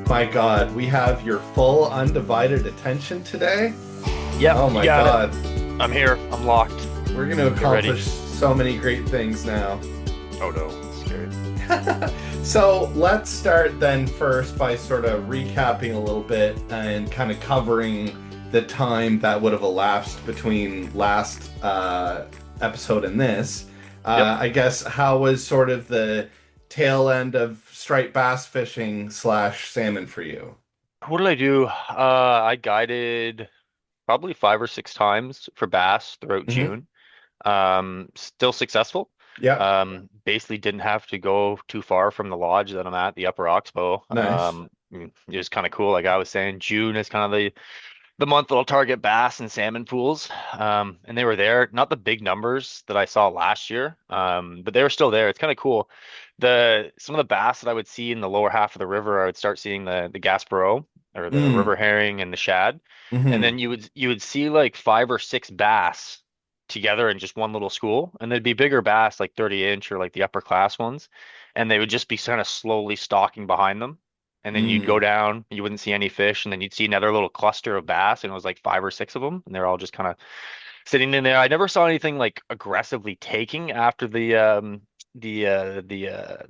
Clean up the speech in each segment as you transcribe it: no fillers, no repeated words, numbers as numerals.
My God, we have your full undivided attention today. Yep, Oh you my got it. God, I'm here. I'm locked. we're going to Get ready. accomplish so many great things now. Oh no, scary. So let's start then first by sort of recapping a little bit and kind of covering the time that would have elapsed between last episode and this. Yep. I guess how was sort of the tail end of striped bass fishing slash salmon for you? What did I do? I guided probably 5 or 6 times for bass throughout Hmm. June. Still successful. Yep. Basically didn't have to go too far from the lodge that I'm at, the Upper Oxbow. Nice. It was kind of cool. Like I was saying, June is kind of the month that'll target bass and salmon pools. And they were there, not the big numbers that I saw last year, but they were still there. It's kind of cool. Some of the bass that I would see in the lower half of the river, I would start seeing the Gaspereau or the Mm. river herring and the shad. And Hmm. then you would see like 5 or 6 bass together in just one little school. And there'd be bigger bass like 30 inch or like the upper class ones. And they would just be kind of slowly stalking behind them. And then you'd go Mm. down, you wouldn't see any fish, and then you'd see another little cluster of bass, and it was like 5 or 6 of them, and they're all just kind of sitting in there. I never saw anything like aggressively taking after the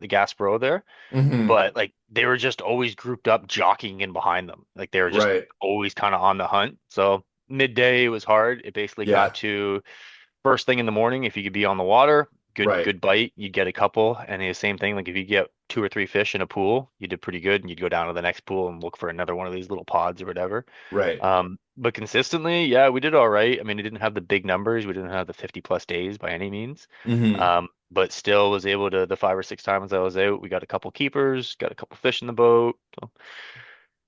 Gaspereau there, Hmm. but like they were just always grouped up, jockeying in behind them. Like they were just Right. always kind of on the hunt. So midday it was hard. It basically Yeah. got to first thing in the morning, if you could be on the water, Right. good bite, you'd get a couple. And the same thing, like if you get 2 or 3 fish in a pool, you did pretty good, and you'd go down to the next pool and look for another one of these little pods or whatever. Right. But consistently, yeah, we did all right. I mean, it didn't have the big numbers. We didn't have the 50 plus days by any means. Hmm. But still was able to, the 5 or 6 times I was out, we got a couple keepers, got a couple fish in the boat. So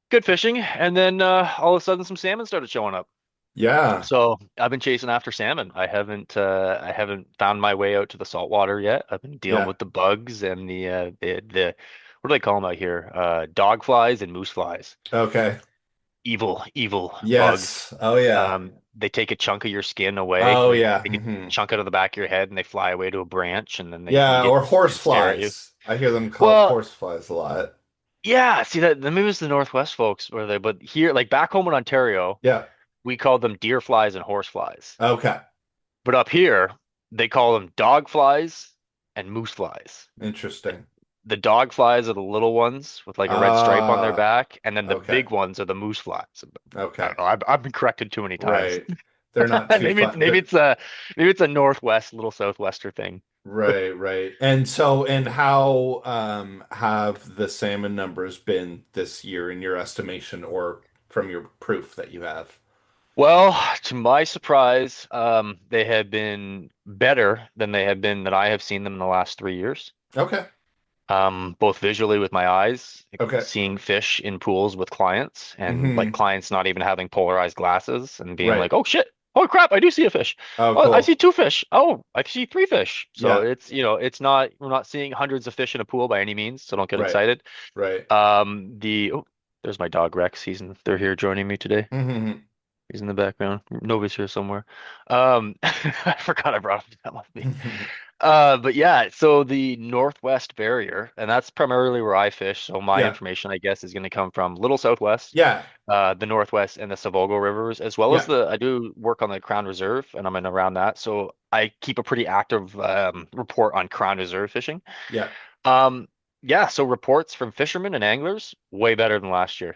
good fishing. And then all of a sudden some salmon started showing up. Yeah. So I've been chasing after salmon. I haven't found my way out to the saltwater yet. I've been dealing Yeah. with the bugs and the what do they call them out here? Dog flies and moose flies. Okay. Evil bugs. Yes. Oh yeah. They take a chunk of your skin away. Oh They yeah. take a Hmm. chunk out of the back of your head and they fly away to a branch and then they Yeah, eat it or horse and stare at you. flies. I hear them called Well, horse flies a lot. yeah, see that maybe it was the Northwest folks were they, but here, like back home in Ontario, Yeah. we called them deer flies and horse flies. Okay. But up here, they call them dog flies and moose flies. Interesting. The dog flies are the little ones with like a red stripe on their Ah, back, and then the okay. big ones are the moose flies. I Okay. don't know. I've been corrected too many times. Right. They're not too Maybe it's fun. maybe it's a maybe it's a northwest, little southwester thing. Right, right. And so, and how have the salmon numbers been this year in your estimation or from your proof that you have? Well, to my surprise, they have been better than they have been that I have seen them in the last 3 years. Okay. Both visually with my eyes, like, Okay. seeing fish in pools with clients, and like Hmm. clients not even having polarized glasses and being Right. like, "Oh shit! Oh crap! I do see a fish. Oh, Oh, I cool. see 2 fish. Oh, I see 3 fish." So Yeah. it's not we're not seeing hundreds of fish in a pool by any means. So don't get Right. excited. Right. There's my dog Rex. They're here joining me today. Hmm. He's in the background. Nova's here somewhere. I forgot I brought him down with me. But yeah, so the Northwest Barrier, and that's primarily where I fish. So my Yeah. information, I guess, is going to come from Little Southwest, Yeah. the Northwest, and the Savogo rivers, as well as Yeah. I do work on the Crown Reserve, and I'm in around that. So I keep a pretty active report on Crown Reserve fishing. Yeah. Um, yeah, so reports from fishermen and anglers, way better than last year.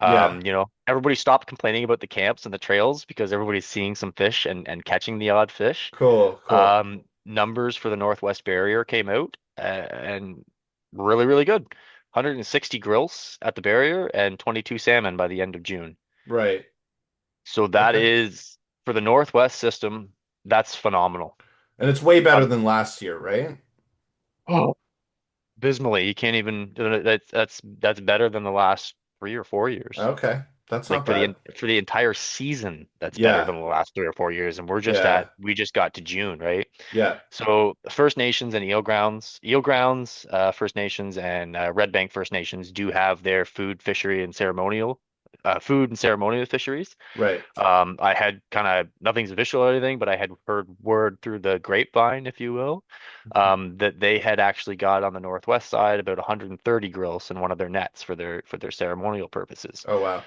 Yeah. Everybody stopped complaining about the camps and the trails because everybody's seeing some fish and catching the odd fish. Cool. Cool. Numbers for the Northwest Barrier came out and really, really good. 160 grills at the barrier and 22 salmon by the end of June. Right. So that Okay. is for the Northwest system, that's phenomenal. And it's way better Um, than last year, right? oh, abysmally, you can't even that's better than the last 3 or 4 years. Okay. That's Like not bad. for the entire season, that's better Yeah. than the last 3 or 4 years. And Yeah. we just got to June, right? Yeah. So the First Nations and Eel Grounds, First Nations and Red Bank First Nations do have their food, fishery, and ceremonial food and ceremonial fisheries. Right. I had kind of nothing's official or anything, but I had heard word through the grapevine, if you will, that they had actually got on the northwest side about 130 grills in one of their nets for their ceremonial purposes. Oh wow.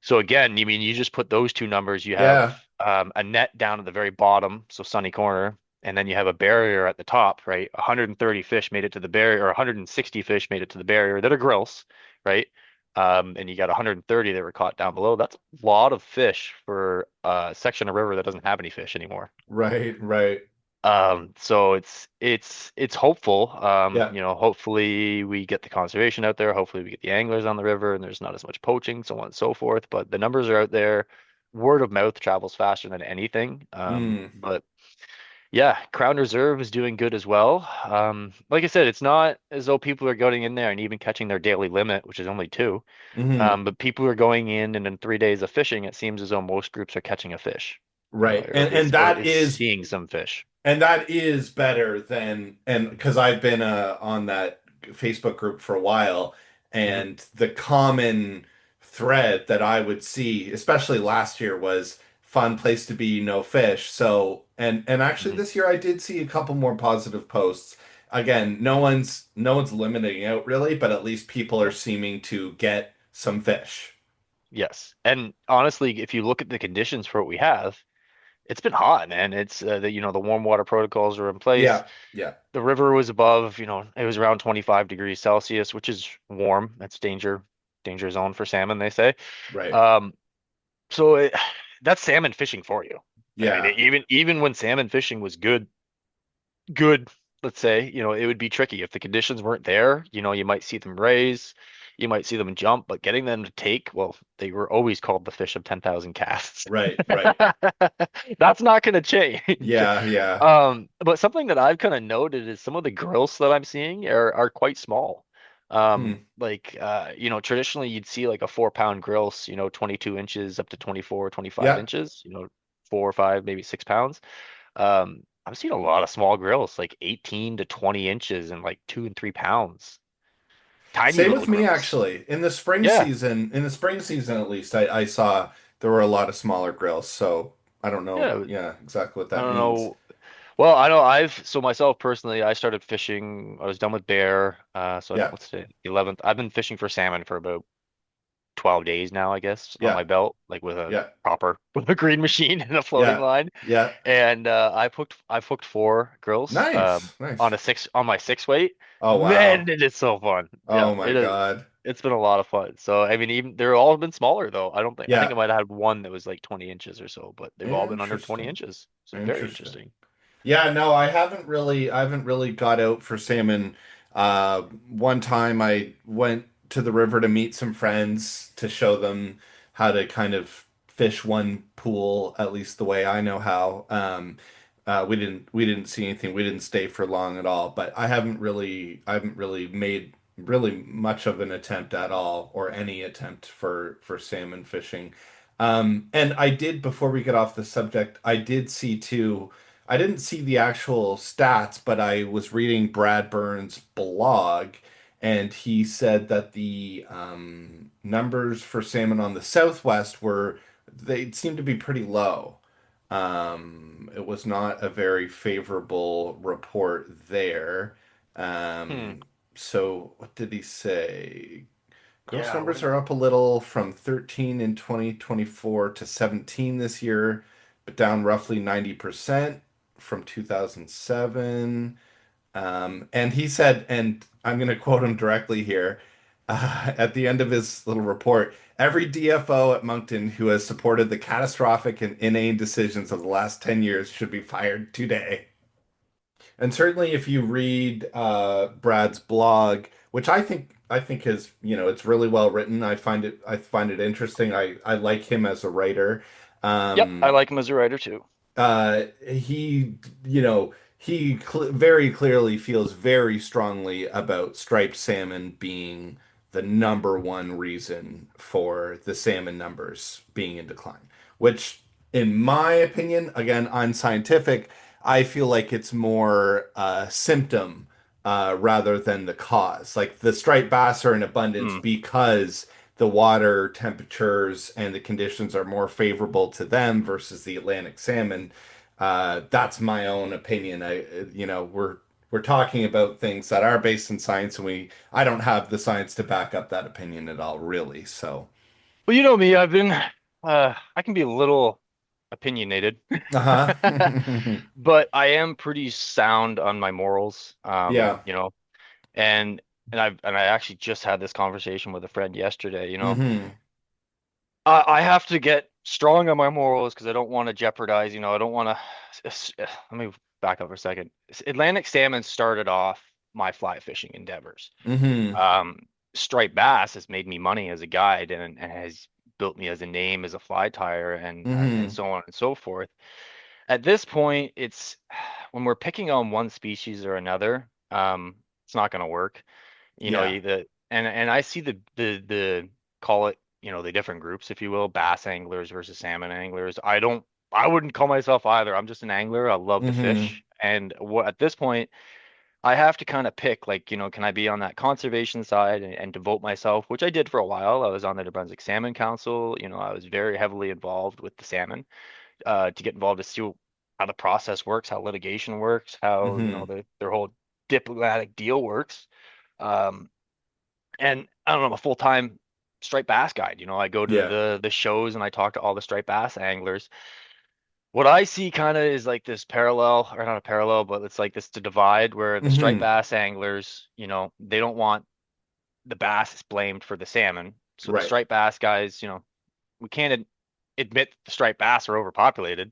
So again, you mean you just put those two numbers, you have Yeah. a net down at the very bottom, so sunny corner, and then you have a barrier at the top, right? 130 fish made it to the barrier, or 160 fish made it to the barrier that are grills, right? And you got 130 that were caught down below. That's a lot of fish for a section of river that doesn't have any fish anymore. Right. Right. So it's hopeful. Yeah. Hopefully we get the conservation out there. Hopefully we get the anglers on the river and there's not as much poaching, so on and so forth. But the numbers are out there. Word of mouth travels faster than anything. Mm. But yeah, Crown Reserve is doing good as well. Like I said, it's not as though people are going in there and even catching their daily limit, which is only two. Hmm. But people are going in and in 3 days of fishing, it seems as though most groups are catching a fish, Right. or at And least or at that least is seeing some fish. better than, and because I've been on that Facebook group for a while, Mhm, and the common thread that I would see, especially last year, was fun place to be, no fish. So, and actually mhm. this year I did see a couple more positive posts. Again, no one's limiting out really, but at least people are No. seeming to get some fish. Yes. And honestly, if you look at the conditions for what we have, it's been hot, man. It's the warm water protocols are in place. Yeah, yeah, The river was above, it was around 25 degrees Celsius, which is warm. That's danger zone for salmon, they say. right. Um, so that's salmon fishing for you. I mean, Yeah, even when salmon fishing was good, let's say, it would be tricky if the conditions weren't there. You might see them raise, you might see them jump, but getting them to take, well, they were always called the fish of 10,000 casts. right, right. That's not going to change. Yeah, yeah. But something that I've kind of noted is some of the grills that I'm seeing are quite small. Hmm. Traditionally you'd see like a 4 pound grilse, 22 inches up to 24, 25 Yeah, inches, 4 or 5, maybe 6 pounds. I've seen a lot of small grills, like 18 to 20 inches and like 2 and 3 pounds. Tiny same little with me grills. actually. Yeah. In the spring season at least, I saw there were a lot of smaller grills. So I don't know, Yeah. yeah, exactly what I that don't means. know. Well, I know so myself personally, I started fishing. I was done with bear. So Yeah, what's today? 11th. I've been fishing for salmon for about 12 days now, I guess, on yeah, my belt, like with a yeah, proper with a green machine and a floating yeah, line. yeah. And I've hooked 4 grills Nice, nice. on my 6 weight. Oh Man, wow. it is so fun. Yeah, Oh my it is. God. It's been a lot of fun. So I mean, even they're all been smaller though. I think I Yeah, might have had one that was like 20 inches or so, but they've all been under 20 interesting. inches. So very Interesting. interesting. Yeah, no, I haven't really got out for salmon. One time I went to the river to meet some friends to show them how to kind of fish one pool, at least the way I know how. We didn't see anything. We didn't stay for long at all, but I haven't really made really much of an attempt at all, or any attempt for salmon fishing. And I did, before we get off the subject, I did see too. I didn't see the actual stats, but I was reading Brad Burns' blog, and he said that the numbers for salmon on the Southwest they seemed to be pretty low. It was not a very favorable report there. Hmm. Um, so what did he say? Gross Yeah. numbers are up a little from 13 in 2024 to 17 this year, but down roughly 90% from 2007. And he said, and I'm going to quote him directly here, at the end of his little report, every DFO at Moncton who has supported the catastrophic and inane decisions of the last 10 years should be fired today. And certainly, if you read Brad's blog, which I think is, it's really well written. I find it interesting. I like him as a writer. Yep. I Um, like him as a writer too. he, he very clearly feels very strongly about striped salmon being the number one reason for the salmon numbers being in decline, which, in my opinion, again, unscientific, I feel like it's more a symptom rather than the cause. Like the striped bass are in abundance Hmm. because the water temperatures and the conditions are more favorable to them versus the Atlantic salmon. That's my own opinion. We're talking about things that are based in science, and I don't have the science to back up that opinion at all, really. So, Well, you know me, I can be a little opinionated, uh-huh. but I am pretty sound on my morals. Yeah. And I actually just had this conversation with a friend yesterday, Hmm. I have to get strong on my morals because I don't want to jeopardize, I don't want to. Let me back up for a second. Atlantic salmon started off my fly fishing endeavors. Hmm. Um, Striped bass has made me money as a guide and has built me as a name as a fly tire and Hmm. so on and so forth. At this point, it's when we're picking on one species or another, it's not going to work. You know, Yeah. you the and I see the call it, the different groups, if you will, bass anglers versus salmon anglers. I wouldn't call myself either. I'm just an angler. I love to Hmm. fish. And at this point, I have to kind of pick, like, can I be on that conservation side and devote myself, which I did for a while. I was on the Brunswick Salmon Council. I was very heavily involved with the salmon, to get involved to see how the process works, how litigation works, how, Hmm. their whole diplomatic deal works. Um, and I don't know, I'm a full-time striped bass guide. I go to Yeah. the shows and I talk to all the striped bass anglers. What I see kind of is like this parallel, or not a parallel, but it's like this to divide where the striped Hmm. bass anglers, they don't want the bass is blamed for the salmon. So the Right. striped bass guys, we can't admit the striped bass are overpopulated.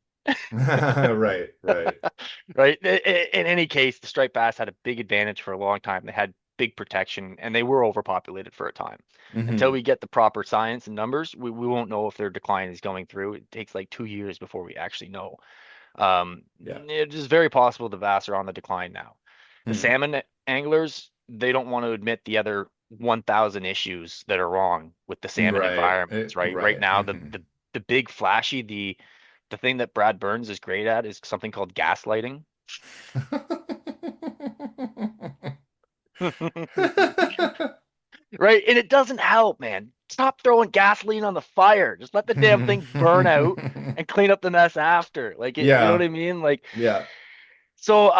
Right. Right. Right? In any case, the striped bass had a big advantage for a long time. They had big protection and they were overpopulated for a time. Until Hmm. we get the proper science and numbers, we won't know if their decline is going through. It takes like 2 years before we actually know. Yeah. It is very possible the bass are on the decline now. The Hmm. salmon anglers, they don't want to admit the other 1,000 issues that are wrong with the salmon Right. environments, right? Right Right. now, Hmm. the big flashy, the thing that Brad Burns is great at is something called gaslighting. Right? And it doesn't help, man. Stop throwing gasoline on the fire. Just let the damn thing burn out and clean up the mess after. Like it, you know what Yeah. I mean? Like, Yeah. so,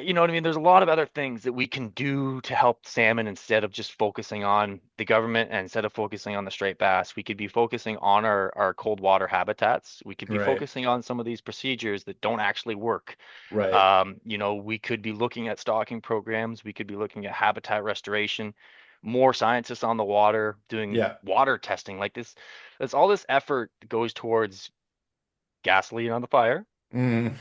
you know what I mean? There's a lot of other things that we can do to help salmon instead of just focusing on the government and instead of focusing on the straight bass. We could be focusing on our cold water habitats. We could be Right. focusing on some of these procedures that don't actually work. Right. We could be looking at stocking programs. We could be looking at habitat restoration, more scientists on the water doing Yeah. water testing like this. That's all this effort goes towards gasoline on the fire Mm.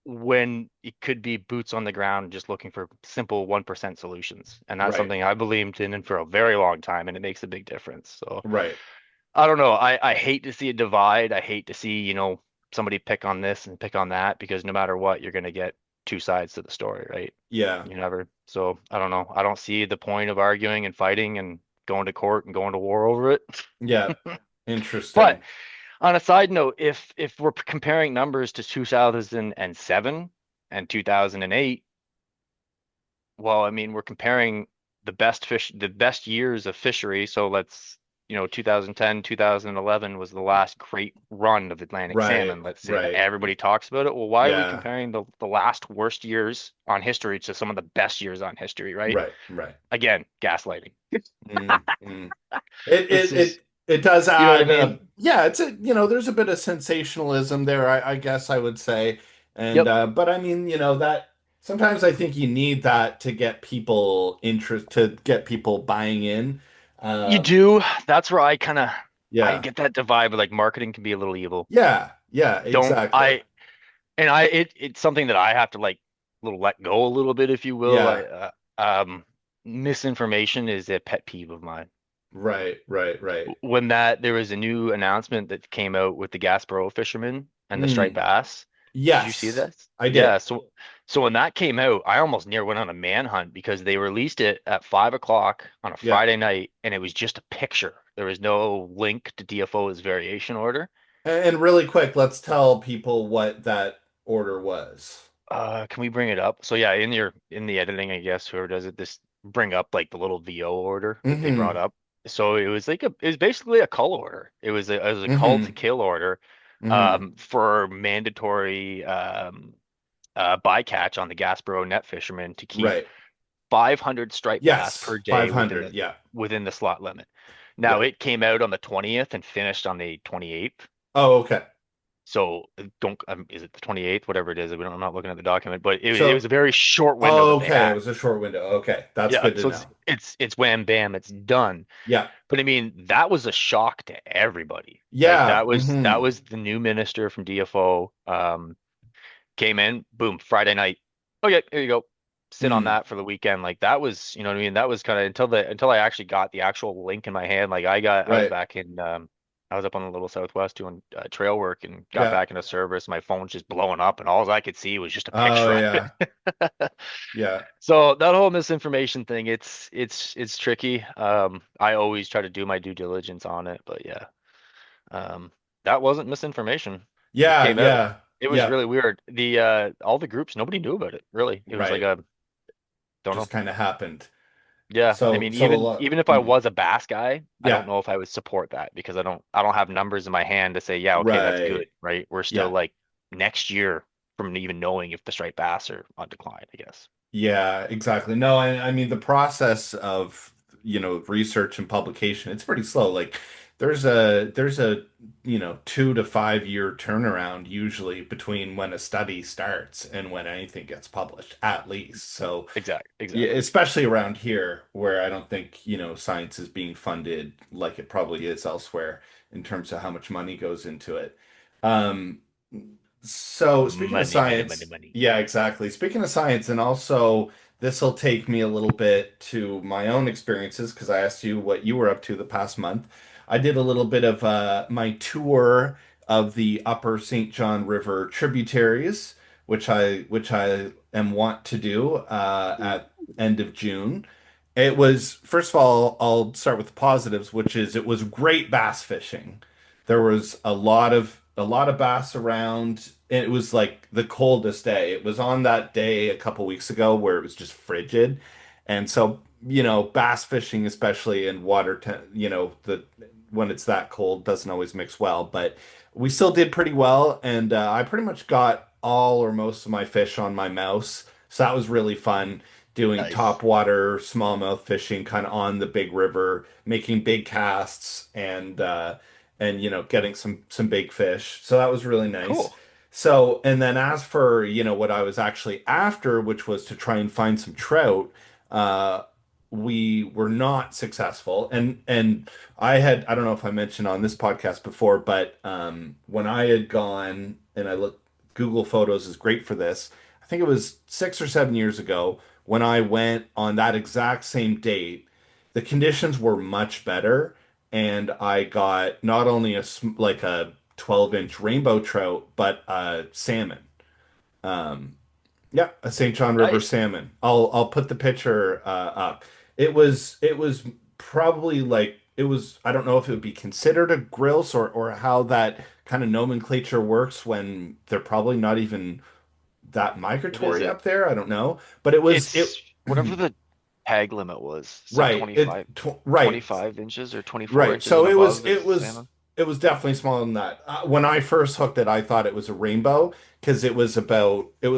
when it could be boots on the ground just looking for simple 1% solutions. And that's Right. something I believed in for a very long time, and it makes a big difference. So Right. I don't know. I hate to see a divide. I hate to see, somebody pick on this and pick on that because no matter what, you're going to get two sides to the story, right? Yeah. You never. So I don't know. I don't see the point of arguing and fighting and going to court and going to war over it. Yeah. But Interesting. on a side note, if we're comparing numbers to 2007 and 2008, well, I mean, we're comparing the best years of fishery. So 2010, 2011 was the last great run of Atlantic Right. salmon. Let's say that Right. everybody talks about it. Well, why are we Yeah. comparing the last worst years on history to some of the best years on history, right? Right. Right. Again, gaslighting. Mm. Mm. It It's it just, it it does you know what I add mean? yeah, there's a bit of sensationalism there, I guess I would say. And Yep, but I mean, that sometimes I think you need that to get people buying in. you Um, do. That's where I yeah. get that divide, but like marketing can be a little evil. Yeah. Yeah, Don't exactly. I and I it's something that I have to like little let go a little bit, if you will. Yeah. Misinformation is a pet peeve of mine. Right, right, right. When that there was a new announcement that came out with the Gaspereau fishermen and the striped Mm. bass. Did you see Yes, this? I Yeah, did. so when that came out, I almost near went on a manhunt because they released it at 5 o'clock on a Yeah. Friday night and it was just a picture. There was no link to DFO's variation order. And really quick, let's tell people what that order was. Can we bring it up? So yeah, in the editing, I guess, whoever does it, this bring up like the little VO order that they brought Hmm. up. So it was basically a cull order. It was a cull to Mm-hmm. kill order, Mm-hmm. for mandatory bycatch on the Gasbro net fishermen to keep Right. 500 striped bass per Yes. day 500. Yeah. within the slot limit. Now Yeah. it came out on the 20th and finished on the 28th. Oh, okay. So don't is it the 28th? Whatever it is. I'm not looking at the document, but it was So, a very short window oh, that they okay. It had. was a short window. Okay. That's Yeah, good to so know. it's wham bam, it's done. Yeah. But I mean, that was a shock to everybody. Like Yeah. that Mm-hmm. was the new minister from DFO. Came in, boom, Friday night. Okay, here you go. Sit on Mm. that for the weekend. Like that was, you know what I mean? That was kind of until I actually got the actual link in my hand. Like I was Right. back in I was up on the little Southwest doing trail work and got Yeah. back into service. My phone's just blowing up and all I could see was just a Oh, picture of yeah. it. Yeah. So that whole misinformation thing, it's tricky. I always try to do my due diligence on it, but yeah. Um, that wasn't misinformation. Just Yeah. came out. Yeah. It was Yeah. really weird. The all the groups, nobody knew about it, really. It was like Right. a don't know. Just kind of happened. Yeah, I So, mean, so a lot. even if I Mhm. was a bass guy, I Yeah. don't know if I would support that because I don't have numbers in my hand to say, yeah, okay, that's good, Right. right? We're still Yeah. like next year from even knowing if the striped bass are on decline, I guess. Yeah, exactly. No, I mean the process of, research and publication, it's pretty slow. Like there's a 2 to 5 year turnaround usually between when a study starts and when anything gets published, at least. So yeah, Exactly. especially around here where I don't think, science is being funded like it probably is elsewhere in terms of how much money goes into it. Um, so speaking of Money, money, money, science, money. yeah, exactly. Speaking of science, and also this will take me a little bit to my own experiences because I asked you what you were up to the past month. I did a little bit of my tour of the Upper St. John River tributaries, which I am want to do Ooh. at end of June. It was, first of all, I'll start with the positives, which is it was great bass fishing. There was a lot of bass around. And it was like the coldest day. It was on that day a couple weeks ago where it was just frigid. And so, bass fishing, especially in water, the when it's that cold, doesn't always mix well. But we still did pretty well, and I pretty much got all or most of my fish on my mouse. So that was really fun doing Nice. top water, smallmouth fishing kind of on the big river, making big casts and getting some big fish. So that was really nice. Cool. So, and then as for, what I was actually after, which was to try and find some trout, uh we were not successful. And I don't know if I mentioned on this podcast before, but when I had gone and I looked, Google Photos is great for this. I think it was 6 or 7 years ago when I went on that exact same date. The conditions were much better, and I got not only like a 12-inch rainbow trout, but a salmon. Um, yeah, a St. John River Nice. salmon. I'll put the picture up. It was probably like it was. I don't know if it would be considered a grilse or how that kind of nomenclature works when they're probably not even that What is migratory it? up there. I don't know, but it was it. It's whatever the tag limit was. It's like Right. 25 inches or 24 Right. inches and So it was above it is was salmon. it was definitely smaller than that. When I first hooked it, I thought it was a rainbow because it was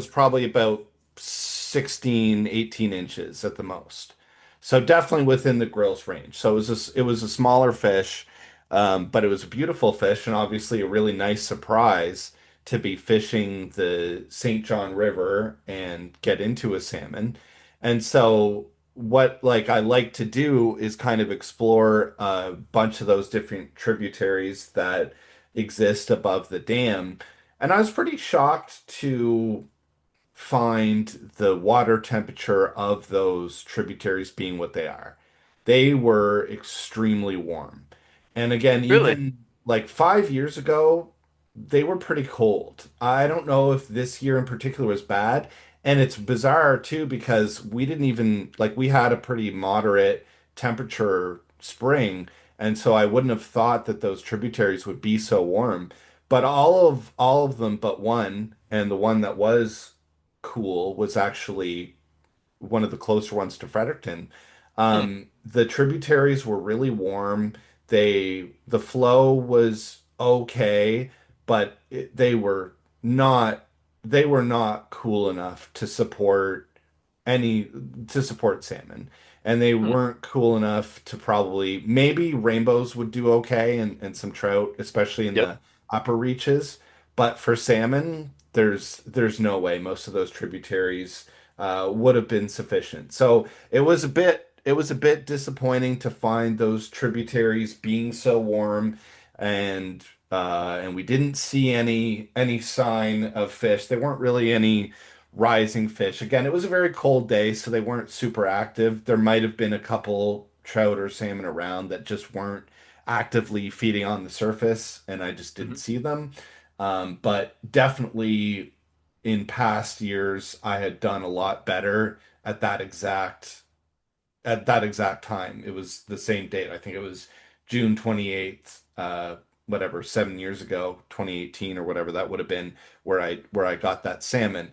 probably about 16, 18 inches at the most. So definitely within the grill's range. So it was a smaller fish, but it was a beautiful fish and obviously a really nice surprise to be fishing the St. John River and get into a salmon. And so what like I like to do is kind of explore a bunch of those different tributaries that exist above the dam. And I was pretty shocked to find the water temperature of those tributaries being what they are. They were extremely warm. And again, Really? even like 5 years ago, they were pretty cold. I don't know if this year in particular was bad. And it's bizarre too because we didn't even like we had a pretty moderate temperature spring. And so I wouldn't have thought that those tributaries would be so warm. But all of them but one, and the one that was cool was actually one of the closer ones to Fredericton. Hmm. the tributaries were really warm. The flow was okay, but not they were not cool enough any to support salmon. And they Hmm. weren't cool enough to probably maybe rainbows would do okay and some trout, especially in Yep. the upper reaches. But for salmon, there's no way most of those tributaries would have been sufficient. So it was a bit disappointing to find those tributaries being so warm and we didn't see any sign of fish. There weren't really any rising fish. Again, it was a very cold day, so they weren't super active. There might have been a couple trout or salmon around that just weren't actively feeding on the surface, and I just didn't Hmm. see them. But definitely in past years, I had done a lot better at that exact time. It was the same date. I think it was June 28th, whatever, 7 years ago, 2018 or whatever that would have been where I got that salmon.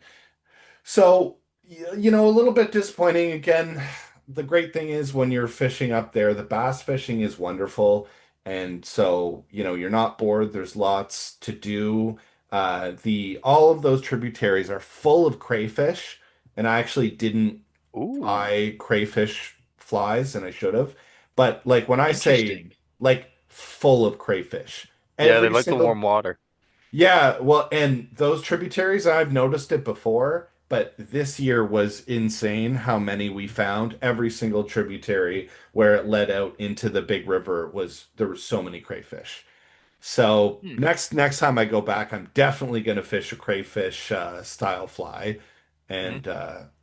So, a little bit disappointing. Again, the great thing is when you're fishing up there, the bass fishing is wonderful. And so, you're not bored. There's lots to do. The all of those tributaries are full of crayfish, and I actually didn't Ooh, buy crayfish flies, and I should have. But like when I say interesting. like full of crayfish, Yeah, they every like the single warm water. yeah, well, and those tributaries, I've noticed it before, but this year was insane how many we found. Every single tributary where it led out into the big river there were so many crayfish. So Hmm. next time I go back, I'm definitely going to fish a crayfish style fly, Hmm. and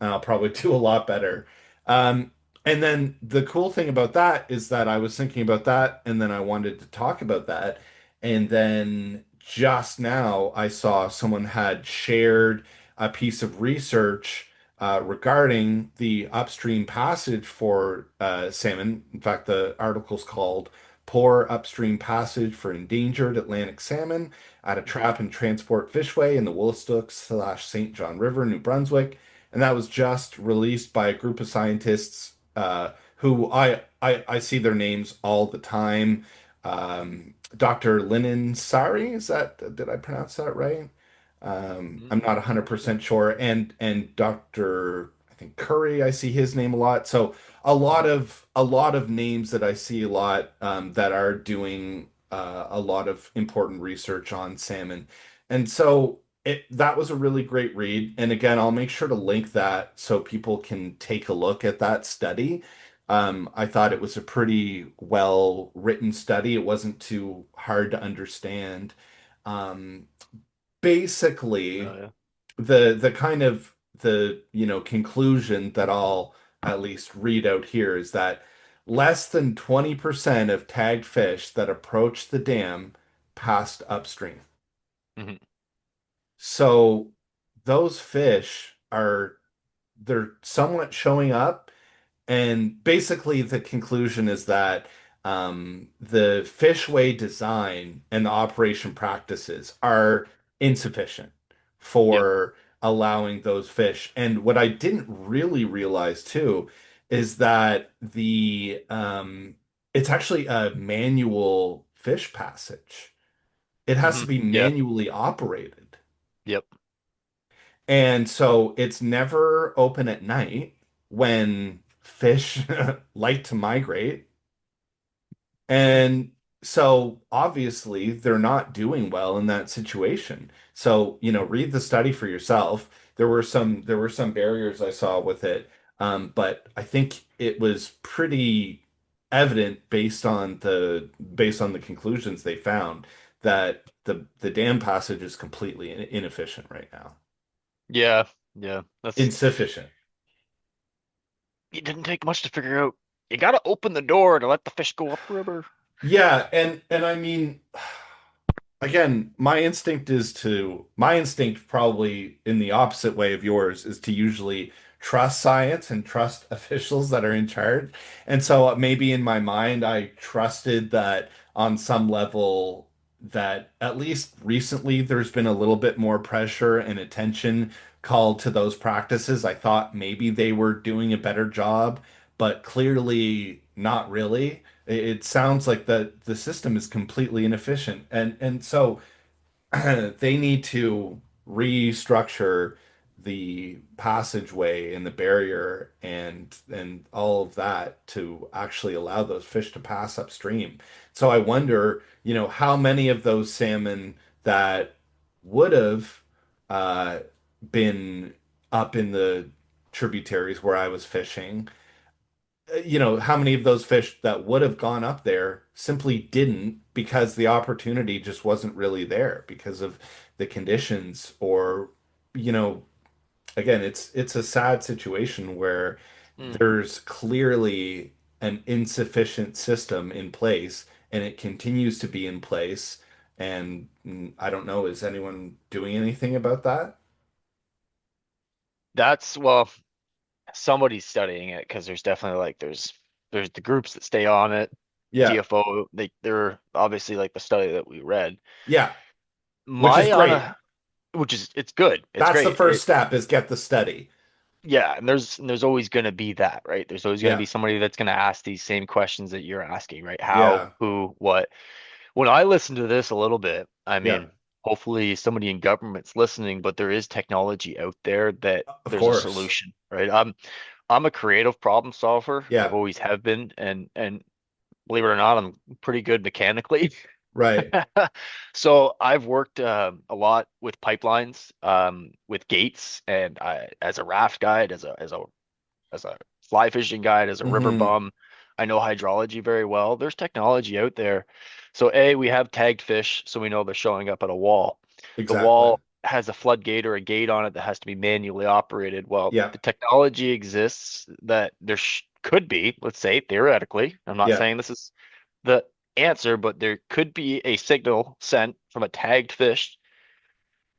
I'll probably do a lot better. Um, and then the cool thing about that is that I was thinking about that, and then I wanted to talk about that, and then just now I saw someone had shared a piece of research regarding the upstream passage for salmon. In fact, the article's called Poor Upstream Passage for Endangered Atlantic Salmon at a Hmm. Trap and Transport Fishway in the Woolstook/St. John River, New Brunswick. And that was just released by a group of scientists who I see their names all the time. Dr. Linen Sari, did I pronounce that right? I'm not Mm. 100% sure. And Dr. I think Curry, I see his name a lot. So Mhm. a lot of names that I see a lot that are doing a lot of important research on salmon. And so that was a really great read. And again, I'll make sure to link that so people can take a look at that study. I thought it was a pretty well written study. It wasn't too hard to understand. Um, Basically, Oh yeah. the kind of conclusion that I'll at least read out here is that less than 20% of tagged fish that approach the dam passed upstream. Hmm. So those fish they're somewhat showing up. And basically, the conclusion is that the fishway design and the operation practices are insufficient Yep. for allowing those fish. And what I didn't really realize too is that it's actually a manual fish passage. It has Hmm. to be Yeah. manually operated. Yep. And so it's never open at night when fish like to migrate. Hmm. And so obviously they're not doing well in that situation. So, read the study for yourself. There were some barriers I saw with it. But I think it was pretty evident based on the conclusions they found that the dam passage is completely inefficient right now. Yeah. Yeah. That's Insufficient. it didn't take much to figure out. You gotta open the door to let the fish go upriver. Yeah, and I mean, again, my instinct probably in the opposite way of yours is to usually trust science and trust officials that are in charge. And so maybe in my mind I trusted that on some level that at least recently there's been a little bit more pressure and attention called to those practices. I thought maybe they were doing a better job, but clearly not really. It sounds like the system is completely inefficient. And so they need to restructure the passageway and the barrier and all of that to actually allow those fish to pass upstream. So I wonder, how many of those salmon that would have uh, been up in the tributaries where I was fishing, how many of those fish that would have gone up there simply didn't because the opportunity just wasn't really there because of the conditions or, you know, again, it's a sad situation where Mm. there's clearly an insufficient system in place and it continues to be in place. And I don't know, is anyone doing anything about that? That's well, somebody's studying it because there's definitely like there's the groups that stay on it. Yeah. TFO, they're obviously like the study that we read. Yeah, which is My on great. a which is it's good. It's That's the great. first step is get the study. Yeah, and there's always going to be that, right? There's always going to Yeah. be somebody that's going to ask these same questions that you're asking, right? How, Yeah. who, what. When I listen to this a little bit, I Yeah. mean, hopefully somebody in government's listening, but there is technology out there that Of there's a course. solution, right? I'm a creative problem solver. I've Yeah. always have been, and believe it or not, I'm pretty good mechanically. Right. So I've worked a lot with pipelines, with gates, and as a raft guide, as a fly fishing guide, as a river Hmm. bum. I know hydrology very well. There's technology out there. So A, we have tagged fish, so we know they're showing up at a wall. The Exactly. wall has a floodgate or a gate on it that has to be manually operated. Well, Yeah. the technology exists that there sh could be, let's say theoretically, I'm not Yeah. saying this is the answer, but there could be a signal sent from a tagged fish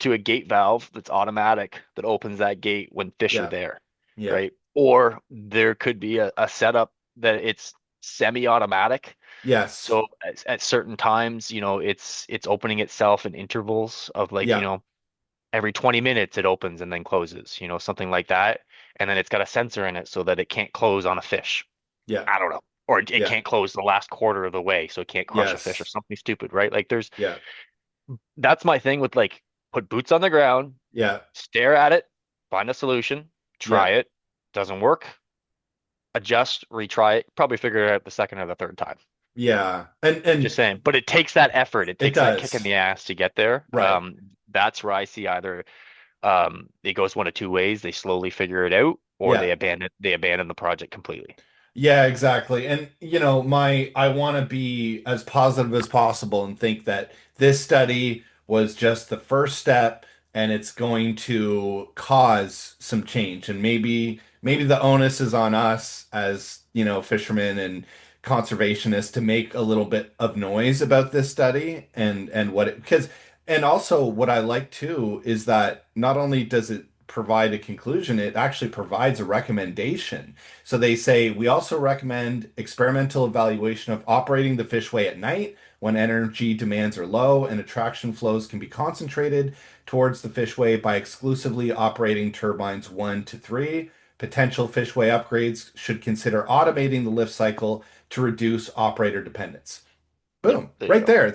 to a gate valve that's automatic that opens that gate when fish are Yeah. there, Yeah. right? Or there could be a setup that it's semi-automatic. Yes. So at certain times, it's opening itself in intervals of like, Yeah. every 20 minutes it opens and then closes, something like that. And then it's got a sensor in it so that it can't close on a fish. Yeah. I don't know. Or it Yeah. can't close the last quarter of the way, so it can't crush a fish or Yes. something stupid, right? Like Yeah. that's my thing with like put boots on the ground, Yeah. stare at it, find a solution, Yeah. try it. Doesn't work, adjust, retry it, probably figure it out the second or the third time. Yeah. And Just saying. But it takes that effort. It it takes that kick in does. the ass to get there. Right. That's where I see either it goes one of two ways. They slowly figure it out, or Yeah. they abandon the project completely. Yeah, exactly. And I want to be as positive as possible and think that this study was just the first step and it's going to cause some change. And maybe the onus is on us as, fishermen and conservationists to make a little bit of noise about this study and what it because and also what I like too is that not only does it provide a conclusion, it actually provides a recommendation. So they say we also recommend experimental evaluation of operating the fishway at night when energy demands are low and attraction flows can be concentrated towards the fishway by exclusively operating turbines 1 to 3. Potential fishway upgrades should consider automating the lift cycle to reduce operator dependence. Yep, Boom. there you Right go. there.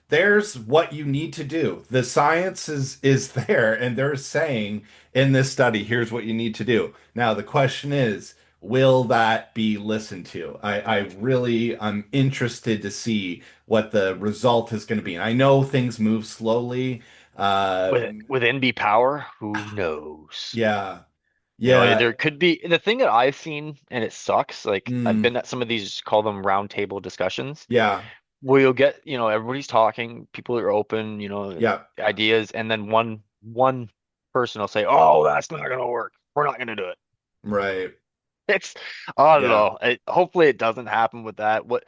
There's what you need to do. The science is there and they're saying in this study, here's what you need to do. Now the question is, will that be listened to? I'm interested to see what the result is going to be. And I know things move slowly. Uh With NB Power, who knows? yeah. Yeah. There could be the thing that I've seen, and it sucks. Like I've Mm, been at some of these, call them round table discussions, yeah. where you'll get, everybody's talking, people are open, Yeah. ideas, and then one person will say, "Oh, that's not gonna work. We're not gonna do it." Right. It's, I don't Yeah. know. Hopefully it doesn't happen with that. What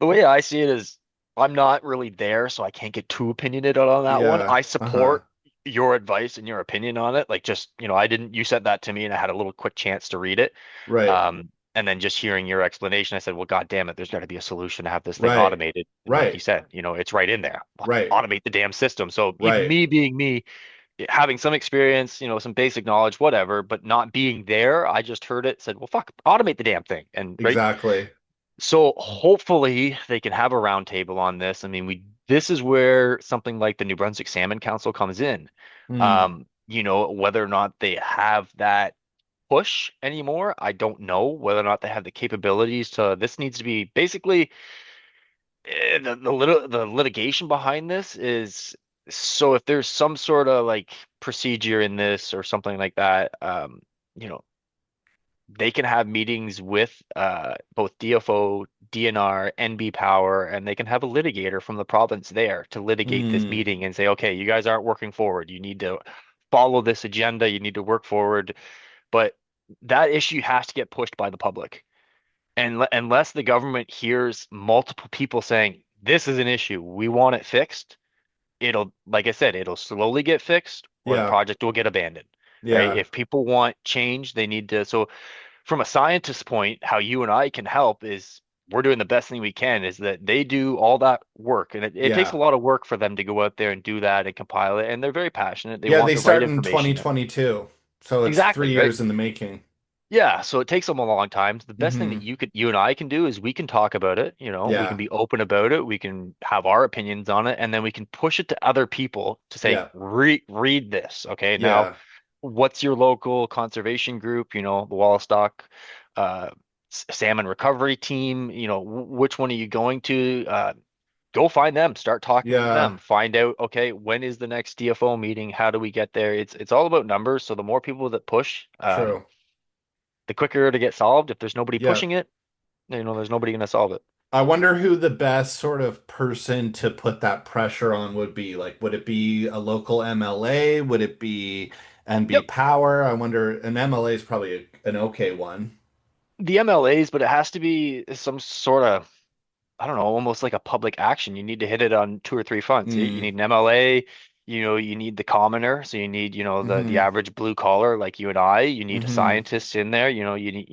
the way I see it is, I'm not really there, so I can't get too opinionated on that one. Yeah. I Uh-huh. support your advice and your opinion on it. Like just, I didn't, you sent that to me and I had a little quick chance to read it. Right. And then just hearing your explanation, I said, well, God damn it, there's got to be a solution to have this thing Right. automated. And like you Right. said, it's right in there. Right. Automate the damn system. So even Right. me being me, having some experience, some basic knowledge, whatever, but not being there, I just heard it, said, well, fuck, automate the damn thing. And right, Exactly. So hopefully they can have a roundtable on this. I mean, this is where something like the New Brunswick Salmon Council comes in. Hmm. Whether or not they have that push anymore, I don't know. Whether or not they have the capabilities to, this needs to be basically the litigation behind this is, so if there's some sort of like procedure in this or something like that, you know, they can have meetings with both DFO, DNR, NB Power, and they can have a litigator from the province there to litigate this Hmm. meeting and say, okay, you guys aren't working forward. You need to follow this agenda. You need to work forward. But that issue has to get pushed by the public. And unless the government hears multiple people saying, this is an issue, we want it fixed, it'll, like I said, it'll slowly get fixed or the Yeah. project will get abandoned, right? Yeah. If people want change, they need to. So from a scientist's point, how you and I can help is we're doing the best thing we can, is that they do all that work. And it takes a Yeah. lot of work for them to go out there and do that and compile it. And they're very passionate. They Yeah, want they the right start in information out. 2022. So it's Exactly, three right? years in the making. Yeah, so it takes them a long time. The best thing that Hmm. you and I can do is we can talk about it, we can Yeah. be open about it, we can have our opinions on it, and then we can push it to other people to say, Yeah. read this. Okay, now Yeah. what's your local conservation group, the Wallastock uh salmon recovery team, which one are you going to? Go find them, start talking with Yeah. them, find out, okay, when is the next DFO meeting? How do we get there? It's all about numbers. So the more people that push, True. the quicker to get solved. If there's nobody Yeah. pushing it, there's nobody going to solve it. I wonder who the best sort of person to put that pressure on would be. Like, would it be a local MLA? Would it be NB Yep. Power? I wonder, an MLA is probably an okay one. The MLAs, but it has to be some sort of, I don't know, almost like a public action. You need to hit it on two or three fronts. You Mm. need an MLA, you need the commoner. So you need, the Hmm. average blue collar like you and I. You need a Hmm. scientist in there. You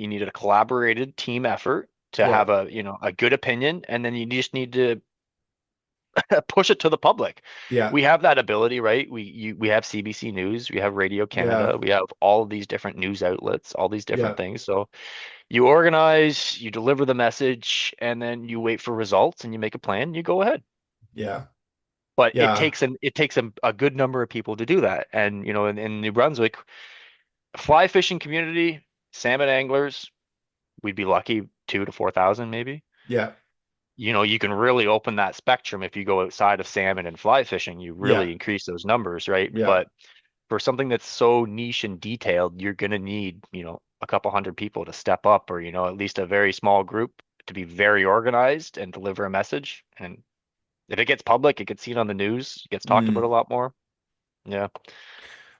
need a collaborated team effort to Yeah. have a good opinion. And then you just need to push it to the public. Yeah. We have that ability, right? We have CBC News, we have Radio Yeah. Canada, we have all of these different news outlets, all these different Yeah. things. So you organize, you deliver the message, and then you wait for results and you make a plan, you go ahead. Yeah. But it Yeah. takes a good number of people to do that. And in New Brunswick, fly fishing community, salmon anglers, we'd be lucky 2 to 4,000 maybe. Yeah. You can really open that spectrum if you go outside of salmon and fly fishing, you Yeah. really increase those numbers, right? Yeah. But for something that's so niche and detailed, you're going to need, a couple hundred people to step up, or, at least a very small group to be very organized and deliver a message. And if it gets public, it gets seen on the news, it gets talked about a Mm. lot more. Yeah.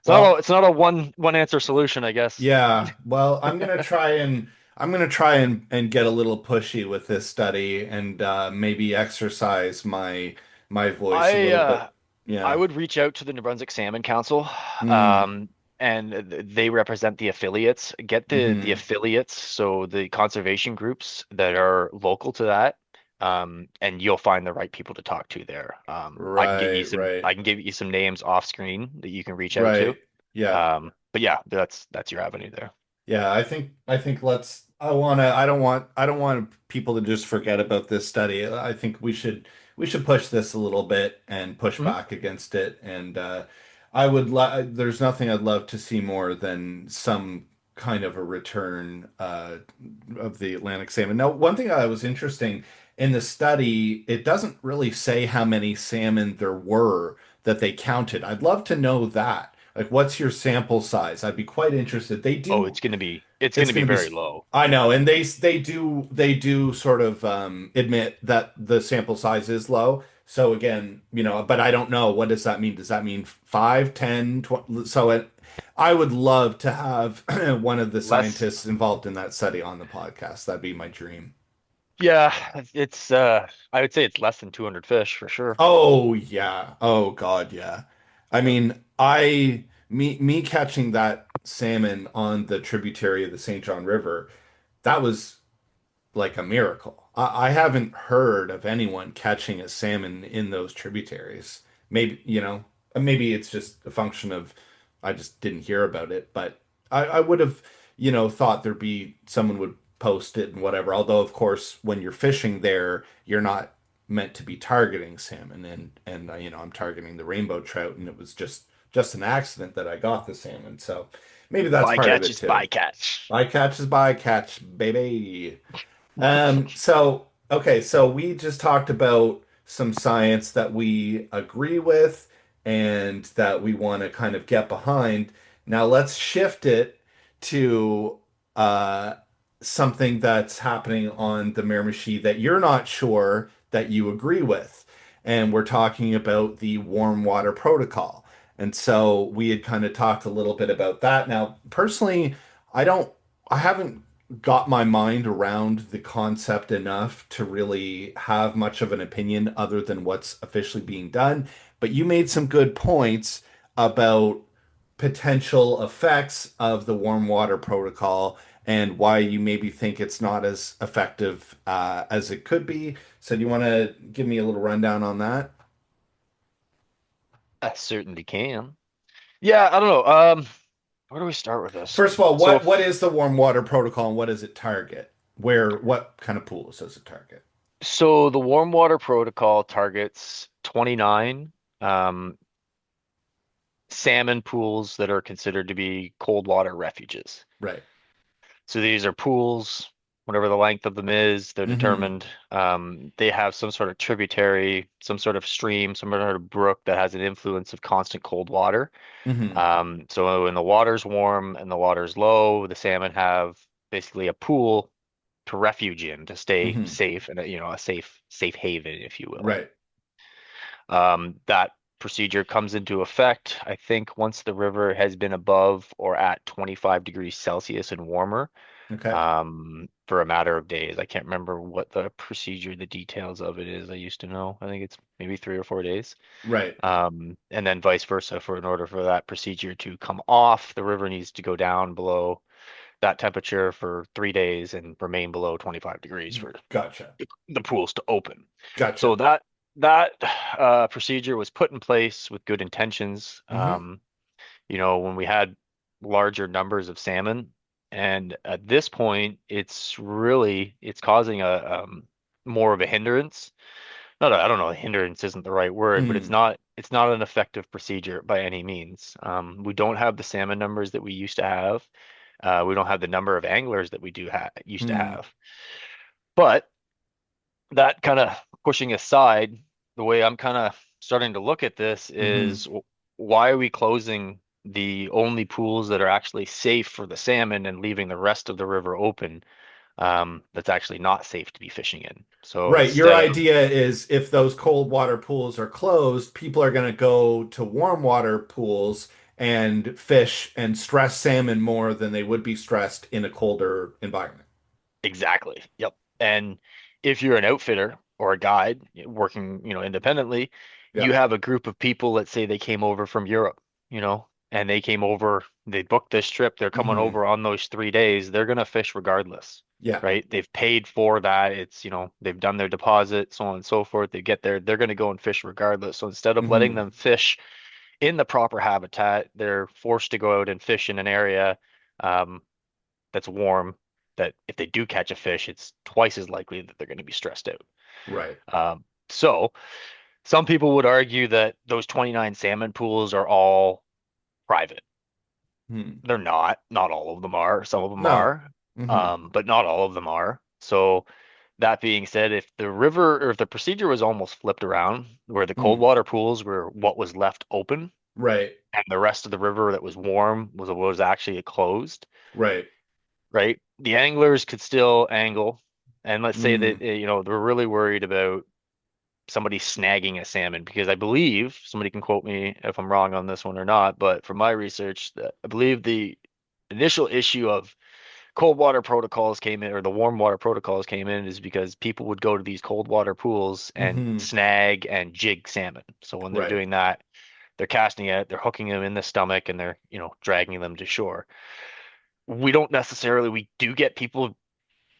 Well, It's not a one answer solution, I guess. yeah. Well, I'm gonna try and get a little pushy with this study and maybe exercise my voice a I little uh bit. I Yeah. would reach out to the New Brunswick Salmon Council, Mm. and they represent the affiliates. Get the Hmm. affiliates, so the conservation groups that are local to that, and you'll find the right people to talk to there. Right, right, I can give you some names off screen that you can reach out to. right. Yeah. But yeah, that's your avenue there. Yeah, I think let's I don't want people to just forget about this study. I think we should push this a little bit and push Mhm. back against it and there's nothing I'd love to see more than some kind of a return of the Atlantic salmon. Now, one thing that was interesting in the study, it doesn't really say how many salmon there were that they counted. I'd love to know that. Like, what's your sample size? I'd be quite interested. They Oh, do. it's It's gonna be going to be. very low. I know, and they do sort of admit that the sample size is low. So again, but I don't know. What does that mean? Does that mean 5, 10, 20? I would love to have one of the Less. scientists involved in that study on the podcast. That'd be my dream. Yeah, it's I would say it's less than 200 fish for sure. Oh yeah. Oh God, yeah. I mean, me catching that salmon on the tributary of the St. John River, that was like a miracle. I haven't heard of anyone catching a salmon in those tributaries. Maybe it's just a function of I just didn't hear about it, but I would have, thought there'd be someone would posted and whatever. Although, of course, when you're fishing there, you're not meant to be targeting salmon, and I'm targeting the rainbow trout, and it was just an accident that I got the salmon. So maybe that's part of Bycatch it is too. bycatch. Bycatch is bycatch, baby. So okay, so we just talked about some science that we agree with and that we want to kind of get behind. Now let's shift it to uh, something that's happening on the Miramichi that you're not sure that you agree with. And we're talking about the warm water protocol. And so we had kind of talked a little bit about that. Now, personally, I don't, I haven't got my mind around the concept enough to really have much of an opinion other than what's officially being done. But you made some good points about potential effects of the warm water protocol and why you maybe think it's not as effective as it could be. So, do you want to give me a little rundown on that? I certainly can. Yeah, I don't know. Where do we start with this? First of all, So, what is the warm water protocol and what does it target? What kind of pools does it target? so the warm water protocol targets 29 um, salmon pools that are considered to be cold water refuges. Right. So these are pools, whatever the length of them is, they're Mm-hmm. determined. They have some sort of tributary, some sort of stream, some sort of brook that has an influence of constant cold water. Mm-hmm. So when the water's warm and the water's low, the salmon have basically a pool to refuge in to stay Mm-hmm. safe and a safe haven, if you will. Right. That procedure comes into effect, I think, once the river has been above or at 25 degrees Celsius and warmer, Okay. for a matter of days. I can't remember what the procedure, the details of it is. I used to know. I think it's maybe 3 or 4 days. Right. And then vice versa, in order for that procedure to come off, the river needs to go down below that temperature for 3 days and remain below 25 degrees for Gotcha. the pools to open. So Gotcha. that procedure was put in place with good intentions. Mm-hmm. When we had larger numbers of salmon, and at this point, it's causing a more of a hindrance. Not a, I don't know, hindrance isn't the right word, but Mm. it's not an effective procedure by any means. We don't have the salmon numbers that we used to have. We don't have the number of anglers that we do ha used to Mm. have. But that kind of pushing aside, the way I'm kind of starting to look at this Mm-hmm. is why are we closing the only pools that are actually safe for the salmon and leaving the rest of the river open, that's actually not safe to be fishing in? So Right. Your instead of idea is if those cold water pools are closed, people are going to go to warm water pools and fish and stress salmon more than they would be stressed in a colder environment. Exactly. Yep. And if you're an outfitter or a guide working, independently, Yeah. you have a group of people, let's say they came over from Europe, and they came over, they booked this trip, they're coming Mm-hmm. over on those 3 days, they're gonna fish regardless, Yeah. right? They've paid for that. It's, they've done their deposit, so on and so forth. They get there, they're gonna go and fish regardless. So instead of letting Mm-hmm. them fish in the proper habitat, they're forced to go out and fish in an area. Um, that's warm, that if they do catch a fish, it's twice as likely that they're going to be stressed out. Right. So some people would argue that those 29 salmon pools are all private. Hmm. They're not. Not all of them are. Some of them No. are, Mm-hmm. but not all of them are. So that being said, if the river or if the procedure was almost flipped around, where the cold Mm. water pools were what was left open, Right. and the rest of the river that was warm was actually closed, Right. right? The anglers could still angle. And let's say that, Mm. they're really worried about somebody snagging a salmon, because I believe, somebody can quote me if I'm wrong on this one or not, but from my research, I believe the initial issue of cold water protocols came in, or the warm water protocols came in, is because people would go to these cold water pools and Mm-hmm. snag and jig salmon. So when they're Right. doing that, they're casting it, they're hooking them in the stomach, and they're, dragging them to shore. We do get people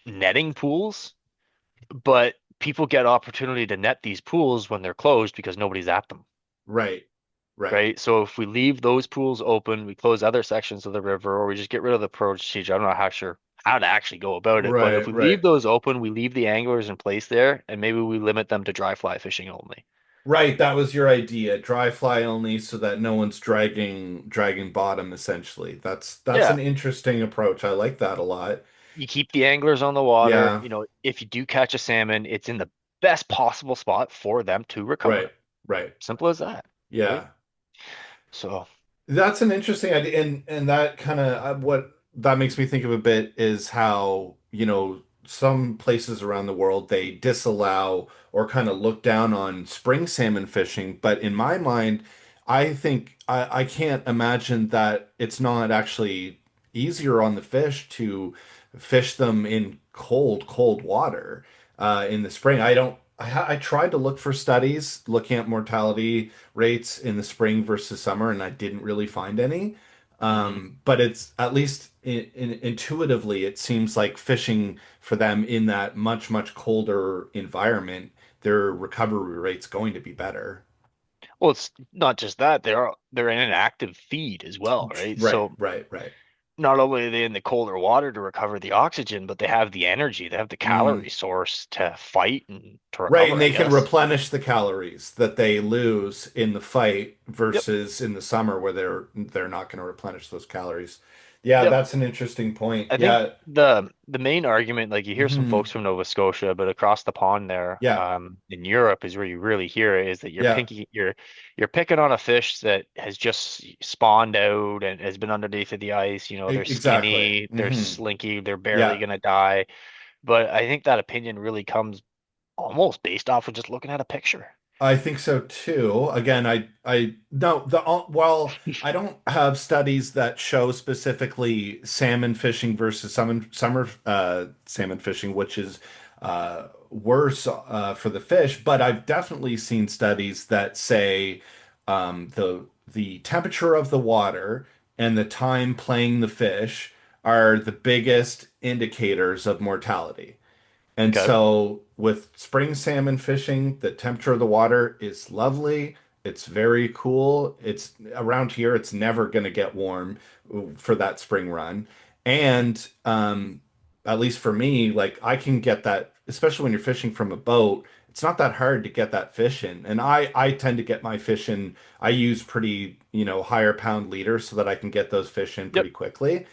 netting pools, but people get opportunity to net these pools when they're closed because nobody's at them, Right. Right. right? So if we leave those pools open, we close other sections of the river, or we just get rid of the procedure. I'm not how to actually go about it. But if Right, we right. leave those open, we leave the anglers in place there, and maybe we limit them to dry fly fishing only. Right, that was your idea. Dry fly only so that no one's dragging bottom essentially. That's Yeah, an interesting approach. I like that a lot. you keep the anglers on the water. Yeah, If you do catch a salmon, it's in the best possible spot for them to right, recover. right. Simple as that, right? Yeah. So, That's an interesting idea, and that kind of what that makes me think of a bit is how, some places around the world they disallow or kind of look down on spring salmon fishing. But in my mind, I think I can't imagine that it's not actually easier on the fish to fish them in cold, cold water in the spring. I tried to look for studies looking at mortality rates in the spring versus summer, and I didn't really find any. mhm. But it's at least intuitively, it seems like fishing for them in that much, much colder environment, their recovery rate's going to be better. Well, it's not just that, they're in an active feed as well, right? Right, So right, right. not only are they in the colder water to recover the oxygen, but they have the energy, they have the Mm. calorie source to fight and to Right, and recover, I they can guess. replenish the calories that they lose in the fight Yep. versus in the summer where they're not going to replenish those calories. Yeah, Yep. that's an interesting point. I think Yeah. the main argument, like you hear some Hmm. folks from Nova Scotia, but across the pond there, Yeah. in Europe is where you really hear it, is that Yeah. you're picking on a fish that has just spawned out and has been underneath of the ice. They're Exactly. skinny, they're Hmm. slinky, they're barely Yeah. gonna die. But I think that opinion really comes almost based off of just looking at a picture. I think so too. Again, I no the well, I don't have studies that show specifically salmon fishing versus summer salmon fishing, which is worse for the fish. But I've definitely seen studies that say the temperature of the water and the time playing the fish are the biggest indicators of mortality. And Okay. so with spring salmon fishing, the temperature of the water is lovely. It's very cool. It's around here, it's never going to get warm for that spring run. And at least for me, like I can get that, especially when you're fishing from a boat, it's not that hard to get that fish in. And I tend to get my fish in, I use pretty, higher pound leaders so that I can get those fish in Yep. pretty quickly.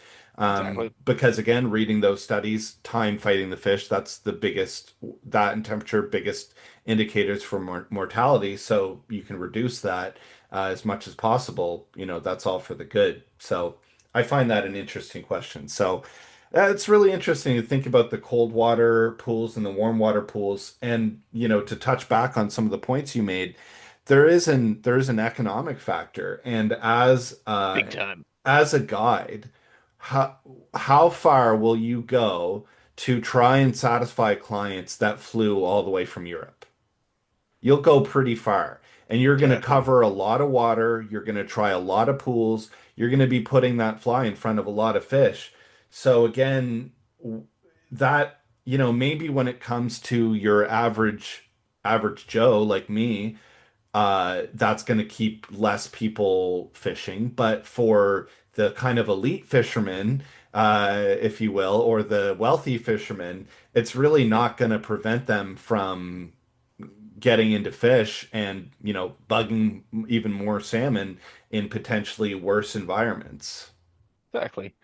Exactly. Because again, reading those studies, time fighting the fish, that's the biggest, that and temperature, biggest indicators for mortality. So you can reduce that as much as possible. That's all for the good. So I find that an interesting question. So it's really interesting to think about the cold water pools and the warm water pools. And, to touch back on some of the points you made, there is an economic factor. And Big time. as a guide, how how far will you go to try and satisfy clients that flew all the way from Europe? You'll go pretty far. And you're going to Exactly. cover a lot of water. You're going to try a lot of pools. You're going to be putting that fly in front of a lot of fish. So again, that, maybe when it comes to your average Joe like me, that's going to keep less people fishing. But for the kind of elite fishermen, if you will, or the wealthy fishermen, it's really not going to prevent them from getting into fish and, bugging even more salmon in potentially worse environments. Exactly.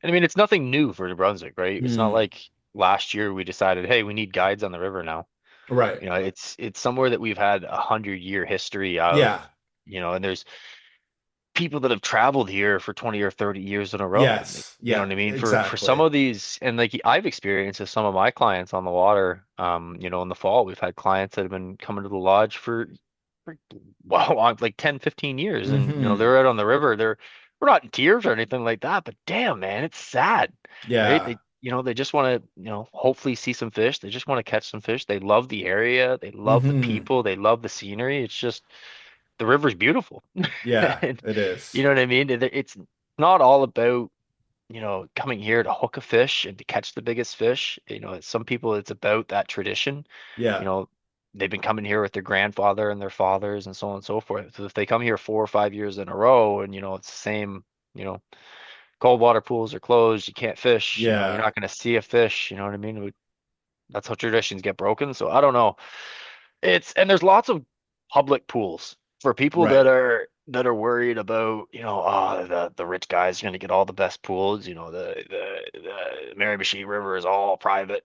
And I mean, it's nothing new for New Brunswick, right? It's not Hmm. like last year we decided, hey, we need guides on the river now. Right. It's somewhere that we've had 100-year history of, Yeah. and there's people that have traveled here for 20 or 30 years in a row. Like, Yes. you know Yeah. what I mean? For some Exactly. of these, and like I've experienced with some of my clients on the water, in the fall, we've had clients that have been coming to the lodge for well, like 10, 15 years. And Hmm. they're out on the river. We're not in tears or anything like that, but damn, man, it's sad, right? Yeah. They just want to, hopefully see some fish. They just want to catch some fish. They love the area. They love the Hmm. people. They love the scenery. It's just the river's beautiful. Yeah, And it you is. know what I mean? It's not all about, coming here to hook a fish and to catch the biggest fish. Some people it's about that tradition. You Yeah. know, they've been coming here with their grandfather and their fathers and so on and so forth. So if they come here 4 or 5 years in a row and it's the same, you know, cold water pools are closed. You can't fish. You're Yeah. not going to see a fish. You know what I mean? That's how traditions get broken. So I don't know. And there's lots of public pools for people Right. that are worried about, the rich guys are going to get all the best pools. The Miramichi River is all private.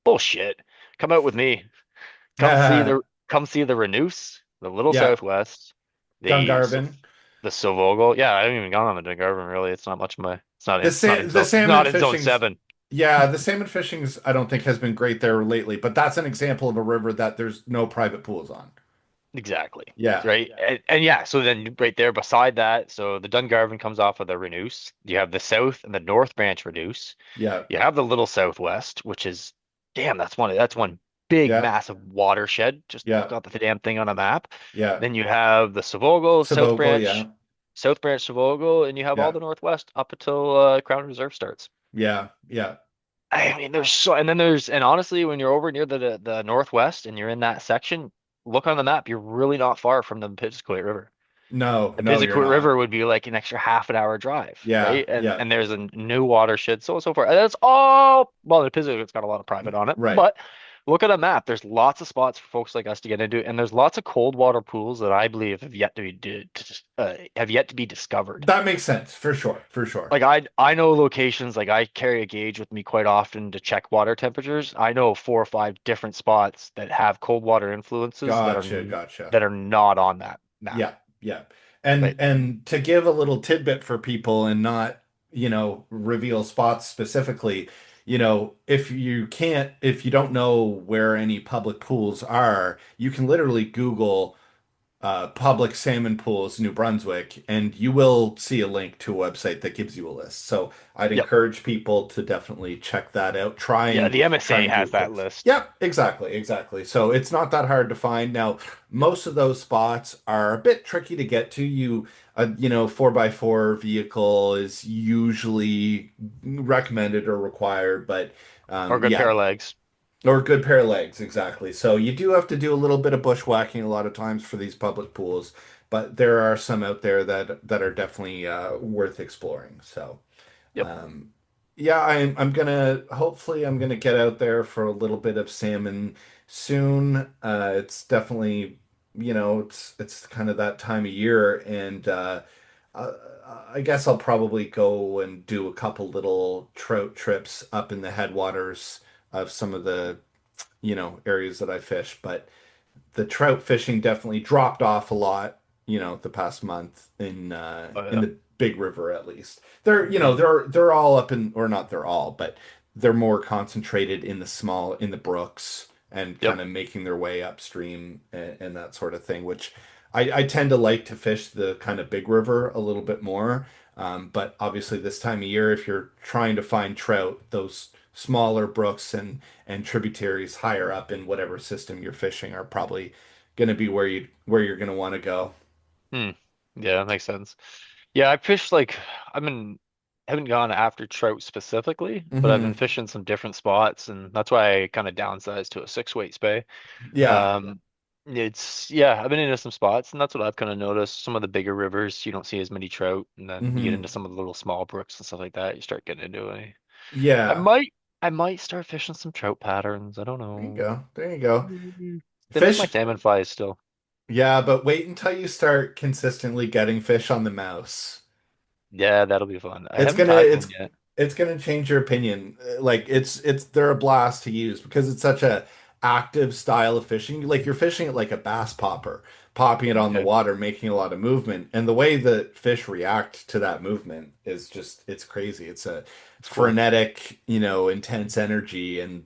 Bullshit. Come out with me. Come see the come see the Renoose, the Little Yeah. Southwest, the Dungarvin. the Silvogo. Yeah, I haven't even gone on the Dungarvon really. It's not much of my. The salmon Not in zone fishing's, 7. yeah, the salmon fishing's I don't think has been great there lately, but that's an example of a river that there's no private pools on. Exactly. Yeah. Right. And yeah, so then right there beside that, so the Dungarvan comes off of the Renouse. You have the South and the North Branch Renouse. Yeah. You have the Little Southwest, which is damn, that's one big Yeah. massive watershed. Just Yeah. look at the damn thing on a map. Yeah. Then you have the Savogo, Sabogal, yeah. South Branch Savogo, and you have all Yeah. the Northwest up until Crown Reserve starts. Yeah. Yeah. I mean, and honestly, when you're over near the Northwest and you're in that section, look on the map, you're really not far from the Piscataway River. No, The no, you're Piscataway not. River would be like an extra half an hour drive, Yeah. right? And Yeah. and there's a new watershed, so on and so forth. And that's all, well, the Piscataway's got a lot of private on it, Right. but look at a map. There's lots of spots for folks like us to get into, and there's lots of cold water pools that I believe have yet to be discovered. That makes sense for sure. For sure. Like I know locations, like I carry a gauge with me quite often to check water temperatures. I know 4 or 5 different spots that have cold water influences Gotcha. Gotcha. that are not on that map. Yeah, yeah. Right. And to give a little tidbit for people and not, reveal spots specifically, if you don't know where any public pools are, you can literally Google public salmon pools, New Brunswick, and you will see a link to a website that gives you a list. So I'd Yep. encourage people to definitely check that out. Try Yeah, and the try MSA and do has a that quick. list. Yep, exactly, exactly. So it's not that hard to find. Now, most of those spots are a bit tricky to get to. 4x4 vehicle is usually recommended or required, but Or a good pair yeah, of legs. or a good pair of legs, exactly. So you do have to do a little bit of bushwhacking a lot of times for these public pools, but there are some out there that are definitely worth exploring. So Yep. um, yeah, I'm gonna hopefully I'm gonna get out there for a little bit of salmon soon. It's definitely it's kind of that time of year, and uh, I guess I'll probably go and do a couple little trout trips up in the headwaters of some of the areas that I fish, but the trout fishing definitely dropped off a lot, the past month Oh in yeah. the big river at least. They're, Mm. they're all up in, or not they're all, but they're more concentrated in the brooks and Yep. kind of making their way upstream and that sort of thing, which I tend to like to fish the kind of big river a little bit more. But obviously this time of year, if you're trying to find trout, those smaller brooks and tributaries higher up in whatever system you're fishing are probably going to be where you're going to want to go. Hmm. Yeah, that makes sense. Yeah, I fished like I've been haven't gone after trout specifically, but I've been Hmm. fishing some different spots, and that's why I kind of downsized to a 6 weight spay. Yeah. Yeah, I've been into some spots, and that's what I've kind of noticed. Some of the bigger rivers, you don't see as many trout, and then you get into Hmm. some of the little small brooks and stuff like that. You start getting into it. I Yeah. might, I might start fishing some trout patterns. I don't There you know. go. There you go. They make my Fish. salmon flies still. Yeah, but wait until you start consistently getting fish on the mouse. Yeah, that'll be fun. I It's haven't gonna tagged it's one yet. it's gonna change your opinion. Like it's they're a blast to use because it's such a active style of fishing. Like you're fishing it like a bass popper, popping it on the Okay, water, making a lot of movement. And the way that fish react to that movement is just it's crazy. It's a that's cool. frenetic, intense energy and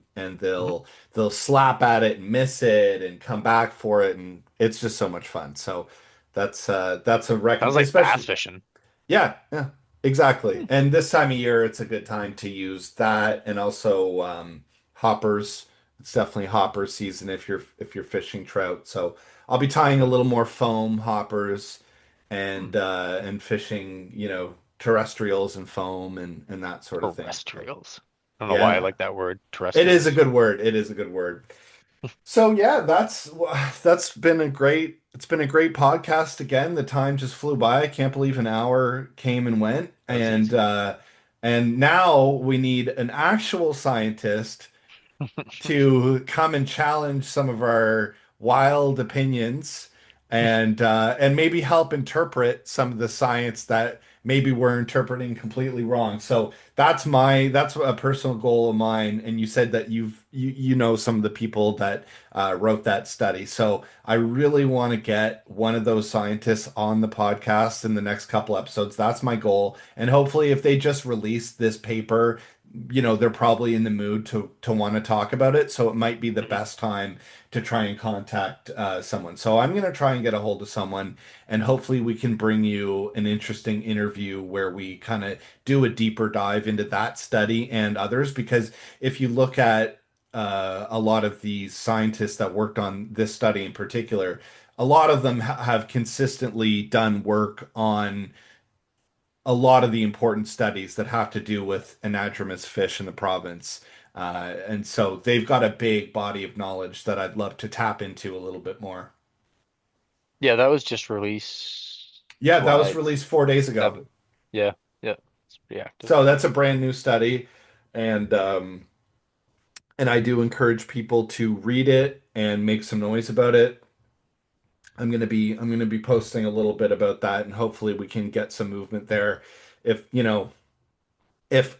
Mhm. they'll slap at it and miss it and come back for it and it's just so much fun. So that's a Sounds recommend like bass especially fishing. yeah, yeah, exactly. Hmm. And this time of year, it's a good time to use that, and also hoppers. It's definitely hopper season if you're fishing trout. So I'll be tying a little more foam hoppers Hmm. and fishing, terrestrials and foam and that sort of thing. So Terrestrials. I don't know yeah, why I man, like that word, it is a terrestrials. good word. It is a good word. So yeah, that's been a great it's been a great podcast again. The time just flew by. I can't believe an hour came and went. That was easy. And now we need an actual scientist to come and challenge some of our wild opinions and maybe help interpret some of the science that maybe we're interpreting completely wrong. So that's a personal goal of mine. And you said that you know some of the people that wrote that study. So I really want to get one of those scientists on the podcast in the next couple episodes. That's my goal. And hopefully, if they just release this paper, they're probably in the mood to want to talk about it. So it might be the Mhm. best time to try and contact someone. So I'm going to try and get a hold of someone, and hopefully we can bring you an interesting interview where we kind of do a deeper dive into that study and others. Because if you look at a lot of these scientists that worked on this study in particular, a lot of them have consistently done work on a lot of the important studies that have to do with anadromous fish in the province. And so they've got a big body of knowledge that I'd love to tap into a little bit more. Yeah, that was just released Yeah, that was what released 4 days ago. seven. Yeah, yeah, it's pretty active. So that's a brand new study, and and I do encourage people to read it and make some noise about it. I'm gonna be posting a little bit about that, and hopefully we can get some movement there. If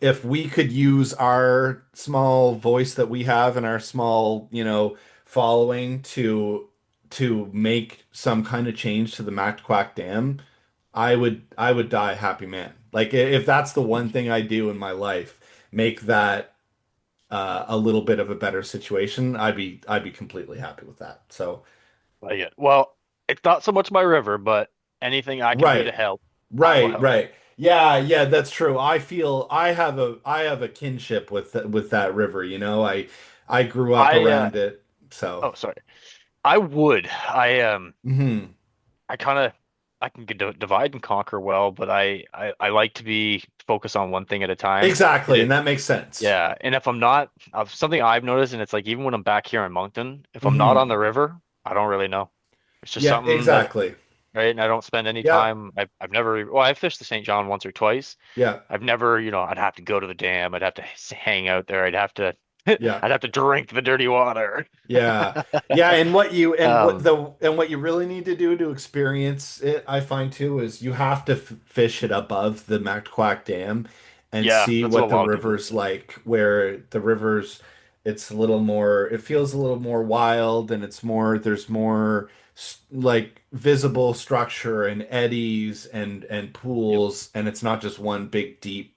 if we could use our small voice that we have and our small, following to make some kind of change to the Mactaquac Dam, I would die a happy man. Like if that's the one thing I do in my life, make that a little bit of a better situation, I'd be completely happy with that. So Like it. Well, it's not so much my river, but anything I can do to right, help, I will right, help. right. Yeah, yeah, that's true. I feel I have a kinship with that river, I grew up I around it. So, oh sorry. I would. mhm. I kind of I can divide and conquer well, but I like to be focused on one thing at a time. Exactly, and It, that makes sense. yeah, and if I'm not, something I've noticed, and it's like even when I'm back here in Moncton, if I'm not on Hmm. the river, I don't really know. It's just Yeah, something that, exactly. right? And I don't spend any Yeah, time. I've never, well, I fished the St. John once or twice. yeah, I've never, I'd have to go to the dam. I'd have to hang out there. I'd have to, yeah. I'd have to drink the dirty water. Yeah. Yeah, and Um, what you really need to do to experience it, I find too, is you have to fish it above the Mactaquac Dam and yeah, see that's what what a the lot of people river's like, where the river's it feels a little more wild, and there's more like visible structure and eddies and do. pools, and it's not just one big deep,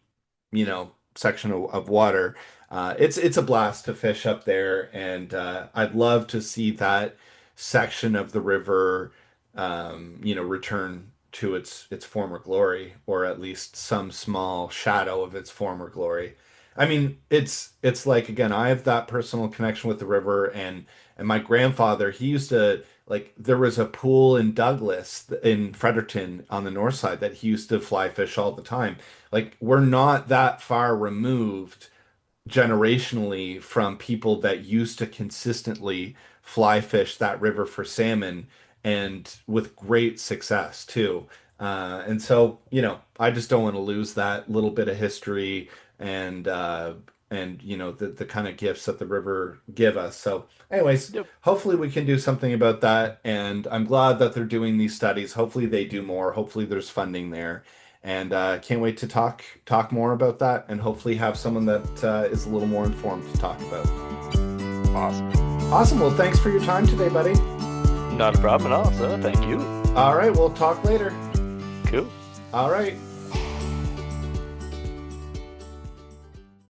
section of water. It's a blast to fish up there, and I'd love to see that section of the river, return to its former glory, or at least some small shadow of its former glory. I mean, it's like again, I have that personal connection with the river, and my grandfather, he used to like there was a pool in Douglas in Fredericton on the north side that he used to fly fish all the time. Like we're not that far removed generationally from people that used to consistently fly fish that river for salmon and with great success too. And so, I just don't want to lose that little bit of history and the kind of gifts that the river give us. So, anyways, Yep. hopefully we can do something about that. And I'm glad that they're doing these studies. Hopefully they do more. Hopefully there's funding there. And can't wait to talk more about that, and hopefully have someone that is a little more informed to talk about. Awesome. Awesome. Well, thanks for your time today, buddy. Not a problem at all, sir. Thank you. All right, we'll talk later. Cool. All right.